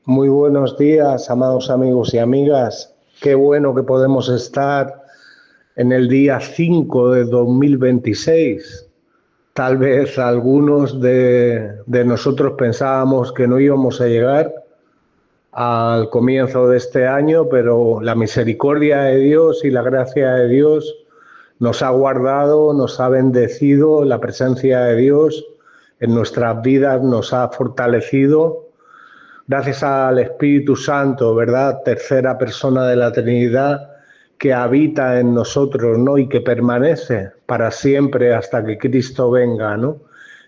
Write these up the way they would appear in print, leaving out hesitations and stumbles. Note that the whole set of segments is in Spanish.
Muy buenos días, amados amigos y amigas. Qué bueno que podemos estar en el día 5 de 2026. Tal vez algunos de nosotros pensábamos que no íbamos a llegar al comienzo de este año, pero la misericordia de Dios y la gracia de Dios nos ha guardado, nos ha bendecido, la presencia de Dios en nuestras vidas nos ha fortalecido. Gracias al Espíritu Santo, ¿verdad? Tercera persona de la Trinidad que habita en nosotros, ¿no? Y que permanece para siempre hasta que Cristo venga, ¿no?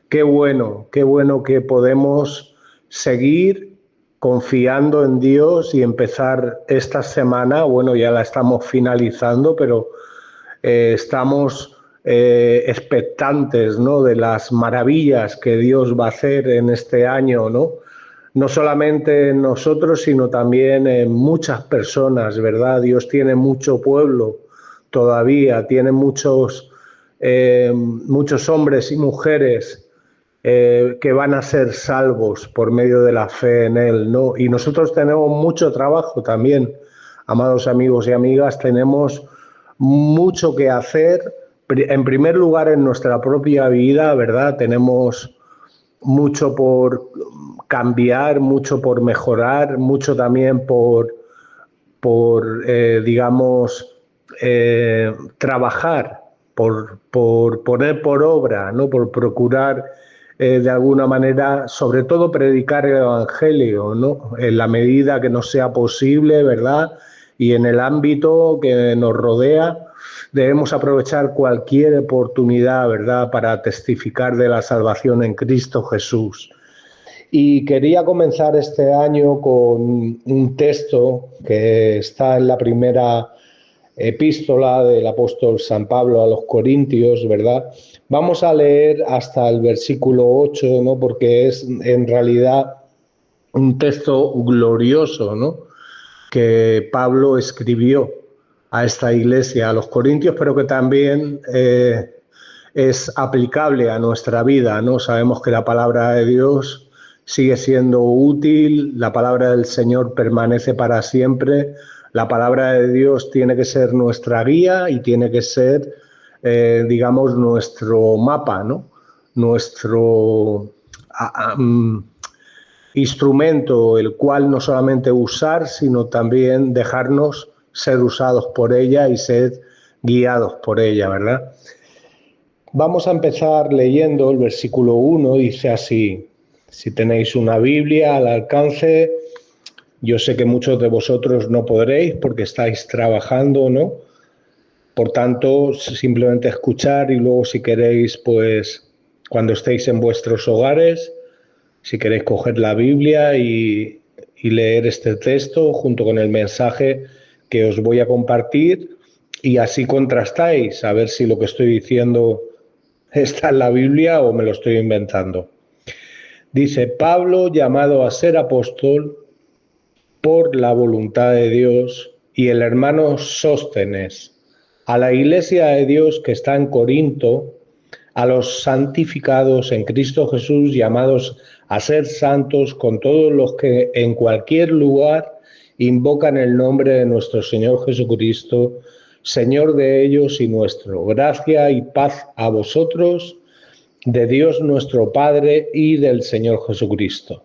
Qué bueno que podemos seguir confiando en Dios y empezar esta semana, bueno, ya la estamos finalizando, pero estamos expectantes, ¿no? De las maravillas que Dios va a hacer en este año, ¿no? No solamente en nosotros, sino también en muchas personas, ¿verdad? Dios tiene mucho pueblo todavía, tiene muchos hombres y mujeres que van a ser salvos por medio de la fe en Él, ¿no? Y nosotros tenemos mucho trabajo también, amados amigos y amigas, tenemos mucho que hacer. En primer lugar, en nuestra propia vida, ¿verdad? Tenemos mucho por cambiar, mucho por mejorar, mucho también por digamos, trabajar, por poner por obra, ¿no? Por procurar de alguna manera, sobre todo predicar el Evangelio, ¿no? En la medida que nos sea posible, ¿verdad? Y en el ámbito que nos rodea, debemos aprovechar cualquier oportunidad, ¿verdad?, para testificar de la salvación en Cristo Jesús. Y quería comenzar este año con un texto que está en la primera epístola del apóstol San Pablo a los Corintios, ¿verdad? Vamos a leer hasta el versículo 8, ¿no? Porque es en realidad un texto glorioso, ¿no? Que Pablo escribió a esta iglesia, a los Corintios, pero que también es aplicable a nuestra vida, ¿no? Sabemos que la palabra de Dios sigue siendo útil, la palabra del Señor permanece para siempre, la palabra de Dios tiene que ser nuestra guía y tiene que ser, digamos, nuestro mapa, ¿no? Nuestro instrumento el cual no solamente usar, sino también dejarnos ser usados por ella y ser guiados por ella, ¿verdad? Vamos a empezar leyendo el versículo 1, dice así: si tenéis una Biblia al alcance, yo sé que muchos de vosotros no podréis porque estáis trabajando, ¿no? Por tanto, simplemente escuchar y luego si queréis, pues cuando estéis en vuestros hogares, si queréis coger la Biblia y leer este texto junto con el mensaje que os voy a compartir y así contrastáis a ver si lo que estoy diciendo está en la Biblia o me lo estoy inventando. Dice: Pablo, llamado a ser apóstol por la voluntad de Dios, y el hermano Sóstenes, a la iglesia de Dios que está en Corinto, a los santificados en Cristo Jesús, llamados a ser santos, con todos los que en cualquier lugar invocan el nombre de nuestro Señor Jesucristo, Señor de ellos y nuestro. Gracia y paz a vosotros, de Dios nuestro Padre y del Señor Jesucristo.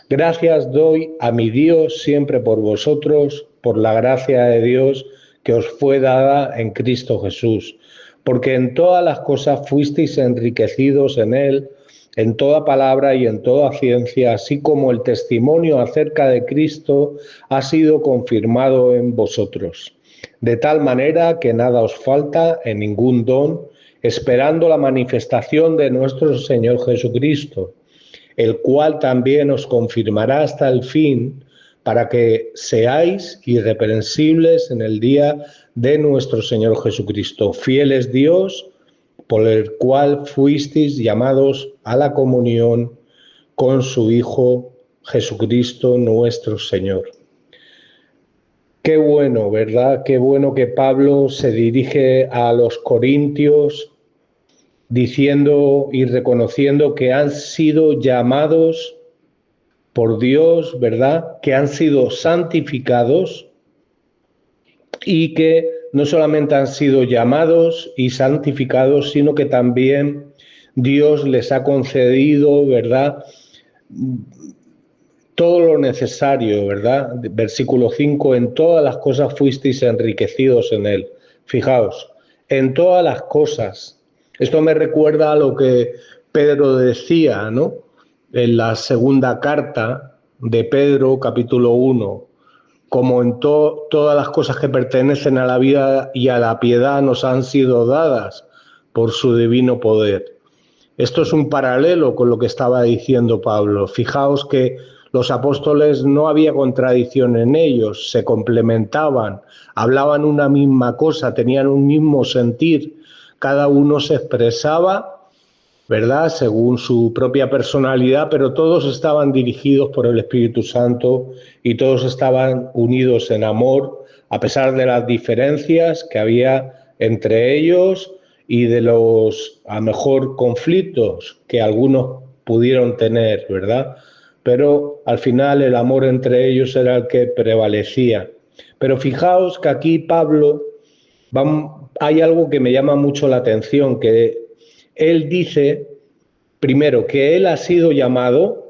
Gracias doy a mi Dios siempre por vosotros, por la gracia de Dios que os fue dada en Cristo Jesús, porque en todas las cosas fuisteis enriquecidos en Él, en toda palabra y en toda ciencia, así como el testimonio acerca de Cristo ha sido confirmado en vosotros. De tal manera que nada os falta en ningún don, esperando la manifestación de nuestro Señor Jesucristo, el cual también os confirmará hasta el fin, para que seáis irreprensibles en el día de nuestro Señor Jesucristo. Fiel es Dios, por el cual fuisteis llamados a la comunión con su Hijo Jesucristo nuestro Señor. Qué bueno, ¿verdad? Qué bueno que Pablo se dirige a los corintios diciendo y reconociendo que han sido llamados por Dios, ¿verdad? Que han sido santificados y que no solamente han sido llamados y santificados, sino que también Dios les ha concedido, ¿verdad?, todo lo necesario, ¿verdad? Versículo 5, en todas las cosas fuisteis enriquecidos en él. Fijaos, en todas las cosas. Esto me recuerda a lo que Pedro decía, ¿no?, en la segunda carta de Pedro, capítulo 1, como en todas las cosas que pertenecen a la vida y a la piedad nos han sido dadas por su divino poder. Esto es un paralelo con lo que estaba diciendo Pablo. Fijaos que los apóstoles no había contradicción en ellos, se complementaban, hablaban una misma cosa, tenían un mismo sentir, cada uno se expresaba, ¿verdad?, según su propia personalidad, pero todos estaban dirigidos por el Espíritu Santo y todos estaban unidos en amor, a pesar de las diferencias que había entre ellos y de los, a lo mejor, conflictos que algunos pudieron tener, ¿verdad? Pero al final el amor entre ellos era el que prevalecía. Pero fijaos que aquí Pablo, hay algo que me llama mucho la atención, que él dice, primero, que él ha sido llamado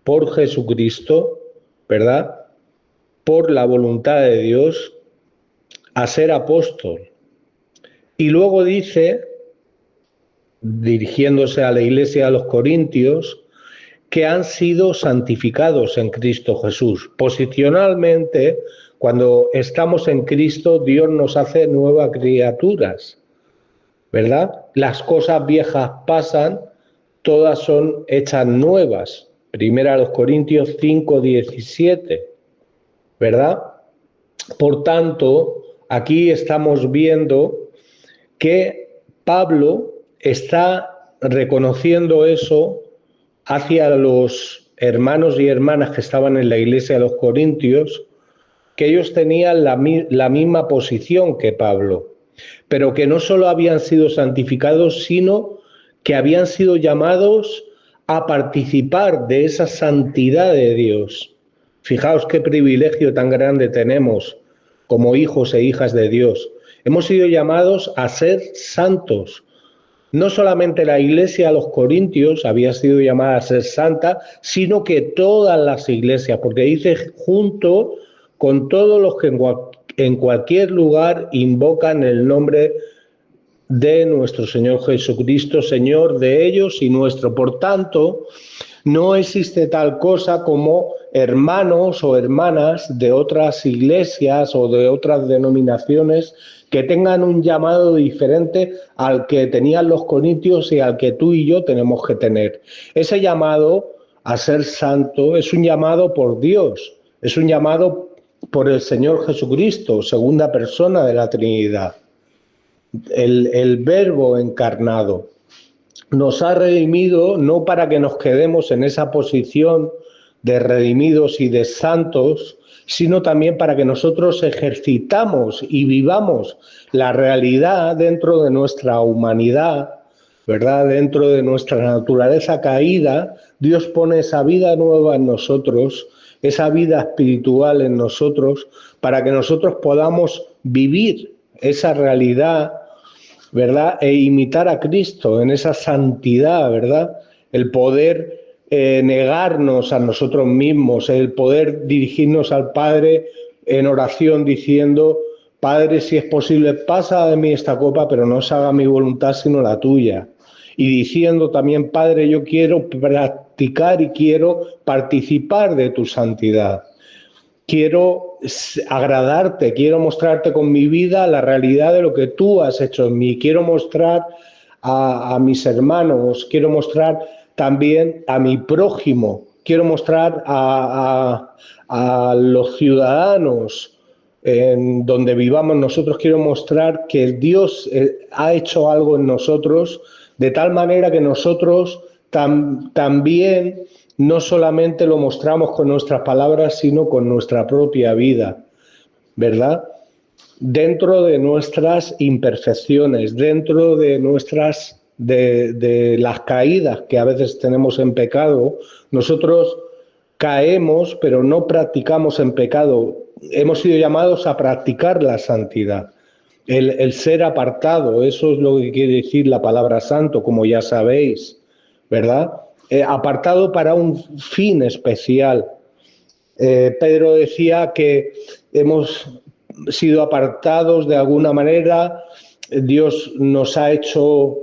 por Jesucristo, ¿verdad?, por la voluntad de Dios, a ser apóstol. Y luego dice, dirigiéndose a la iglesia de los Corintios, que han sido santificados en Cristo Jesús. Posicionalmente, cuando estamos en Cristo, Dios nos hace nuevas criaturas, ¿verdad? Las cosas viejas pasan, todas son hechas nuevas. Primera a los Corintios 5:17, ¿verdad? Por tanto, aquí estamos viendo que Pablo está reconociendo eso hacia los hermanos y hermanas que estaban en la iglesia de los Corintios, que ellos tenían la misma posición que Pablo, pero que no solo habían sido santificados, sino que habían sido llamados a participar de esa santidad de Dios. Fijaos qué privilegio tan grande tenemos como hijos e hijas de Dios. Hemos sido llamados a ser santos. No solamente la iglesia de los Corintios había sido llamada a ser santa, sino que todas las iglesias, porque dice junto con todos los que en cualquier lugar invocan el nombre de nuestro Señor Jesucristo, Señor de ellos y nuestro. Por tanto, no existe tal cosa como hermanos o hermanas de otras iglesias o de otras denominaciones que tengan un llamado diferente al que tenían los corintios y al que tú y yo tenemos que tener. Ese llamado a ser santo es un llamado por Dios, es un llamado por el Señor Jesucristo, segunda persona de la Trinidad, el Verbo encarnado. Nos ha redimido no para que nos quedemos en esa posición de redimidos y de santos, sino también para que nosotros ejercitamos y vivamos la realidad dentro de nuestra humanidad, ¿verdad? Dentro de nuestra naturaleza caída, Dios pone esa vida nueva en nosotros, esa vida espiritual en nosotros, para que nosotros podamos vivir esa realidad, ¿verdad? E imitar a Cristo en esa santidad, ¿verdad? El poder negarnos a nosotros mismos, el poder dirigirnos al Padre en oración diciendo, Padre, si es posible, pasa de mí esta copa, pero no se haga mi voluntad sino la tuya. Y diciendo también, Padre, yo quiero practicar y quiero participar de tu santidad. Quiero agradarte, quiero mostrarte con mi vida la realidad de lo que tú has hecho en mí. Quiero mostrar a mis hermanos, quiero mostrar también a mi prójimo, quiero mostrar a los ciudadanos en donde vivamos nosotros, quiero mostrar que Dios ha hecho algo en nosotros de tal manera que nosotros también no solamente lo mostramos con nuestras palabras, sino con nuestra propia vida, ¿verdad? Dentro de nuestras imperfecciones, dentro de nuestras de las caídas que a veces tenemos en pecado, nosotros caemos, pero no practicamos en pecado. Hemos sido llamados a practicar la santidad. El ser apartado, eso es lo que quiere decir la palabra santo, como ya sabéis, ¿verdad? Apartado para un fin especial. Pedro decía que hemos sido apartados de alguna manera, Dios nos ha hecho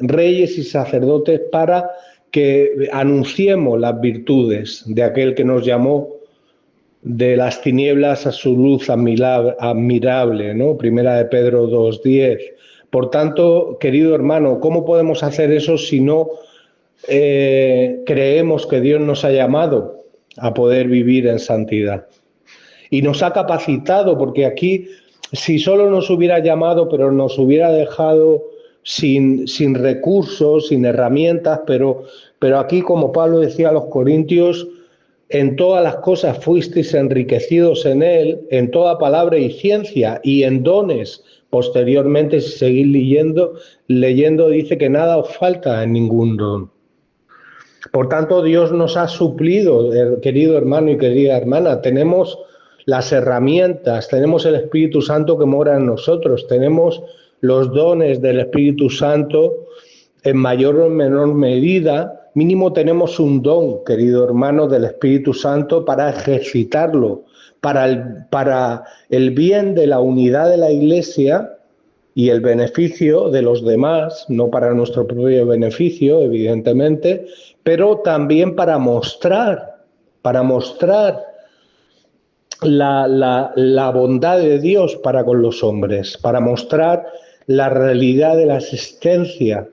reyes y sacerdotes para que anunciemos las virtudes de aquel que nos llamó de las tinieblas a su luz admirable, ¿no? Primera de Pedro 2:10. Por tanto, querido hermano, ¿cómo podemos hacer eso si no creemos que Dios nos ha llamado a poder vivir en santidad? Y nos ha capacitado, porque aquí, si solo nos hubiera llamado, pero nos hubiera dejado sin recursos, sin herramientas, pero aquí, como Pablo decía a los Corintios, en todas las cosas fuisteis enriquecidos en él, en toda palabra y ciencia y en dones. Posteriormente, si seguís leyendo, dice que nada os falta en ningún don. Por tanto, Dios nos ha suplido, querido hermano y querida hermana. Tenemos las herramientas, tenemos el Espíritu Santo que mora en nosotros, tenemos los dones del Espíritu Santo en mayor o menor medida. Mínimo tenemos un don, querido hermano, del Espíritu Santo para ejercitarlo, para el bien de la unidad de la Iglesia y el beneficio de los demás, no para nuestro propio beneficio, evidentemente, pero también para mostrar la bondad de Dios para con los hombres, para mostrar la realidad de la existencia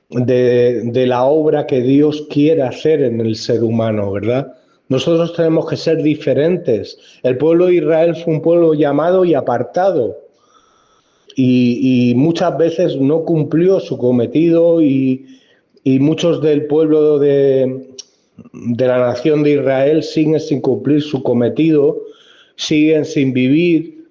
de la obra que Dios quiere hacer en el ser humano, ¿verdad? Nosotros tenemos que ser diferentes. El pueblo de Israel fue un pueblo llamado y apartado, y muchas veces no cumplió su cometido, y muchos del pueblo de la nación de Israel siguen sin cumplir su cometido, siguen sin vivir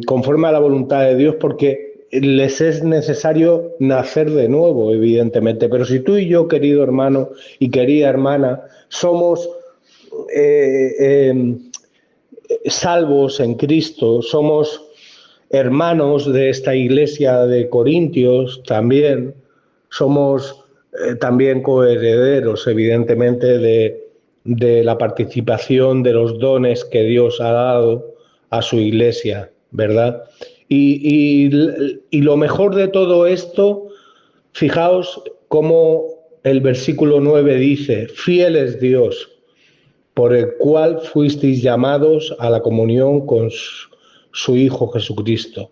conforme a la voluntad de Dios, porque les es necesario nacer de nuevo, evidentemente. Pero si tú y yo, querido hermano y querida hermana, somos salvos en Cristo, somos hermanos de esta iglesia de Corintios, también somos también coherederos, evidentemente, de la participación de los dones que Dios ha dado a su iglesia, ¿verdad? Y lo mejor de todo esto, fijaos cómo el versículo 9 dice: fiel es Dios, por el cual fuisteis llamados a la comunión con su Hijo Jesucristo.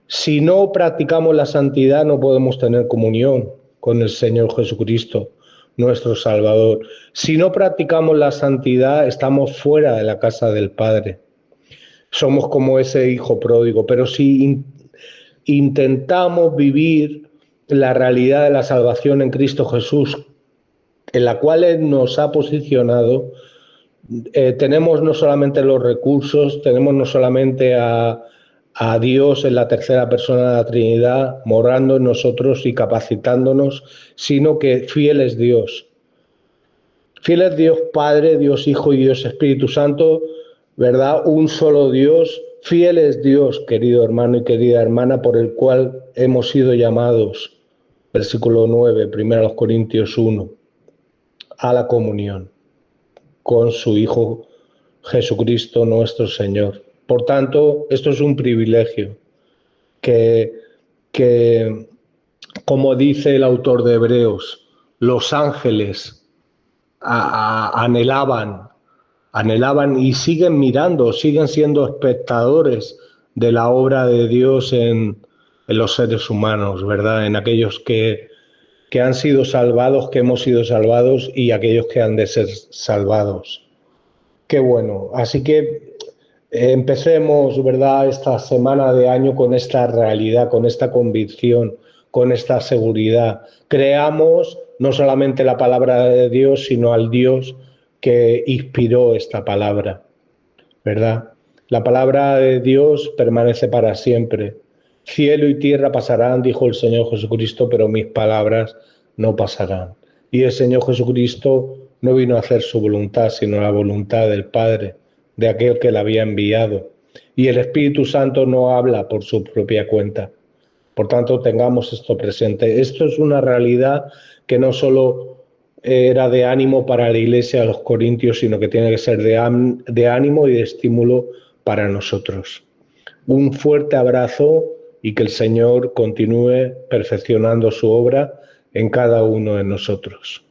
Si no practicamos la santidad, no podemos tener comunión con el Señor Jesucristo, nuestro Salvador. Si no practicamos la santidad, estamos fuera de la casa del Padre. Somos como ese hijo pródigo. Pero si intentamos vivir la realidad de la salvación en Cristo Jesús, en la cual Él nos ha posicionado, tenemos no solamente los recursos, tenemos no solamente a Dios en la tercera persona de la Trinidad morando en nosotros y capacitándonos, sino que fiel es Dios. Fiel es Dios Padre, Dios Hijo y Dios Espíritu Santo, ¿verdad? Un solo Dios. Fiel es Dios, querido hermano y querida hermana, por el cual hemos sido llamados, versículo 9, 1 Corintios 1, a la comunión con su Hijo Jesucristo nuestro Señor. Por tanto, esto es un privilegio que como dice el autor de Hebreos, los ángeles anhelaban y siguen mirando, siguen siendo espectadores de la obra de Dios en los seres humanos, ¿verdad? En aquellos que han sido salvados, que hemos sido salvados, y aquellos que han de ser salvados. Qué bueno. Así que empecemos, ¿verdad?, esta semana de año con esta realidad, con esta convicción, con esta seguridad. Creamos no solamente la palabra de Dios, sino al Dios que inspiró esta palabra, ¿verdad? La palabra de Dios permanece para siempre. Cielo y tierra pasarán, dijo el Señor Jesucristo, pero mis palabras no pasarán. Y el Señor Jesucristo no vino a hacer su voluntad, sino la voluntad del Padre, de aquel que la había enviado. Y el Espíritu Santo no habla por su propia cuenta. Por tanto, tengamos esto presente. Esto es una realidad que no solo era de ánimo para la iglesia de los Corintios, sino que tiene que ser de ánimo y de estímulo para nosotros. Un fuerte abrazo y que el Señor continúe perfeccionando su obra en cada uno de nosotros.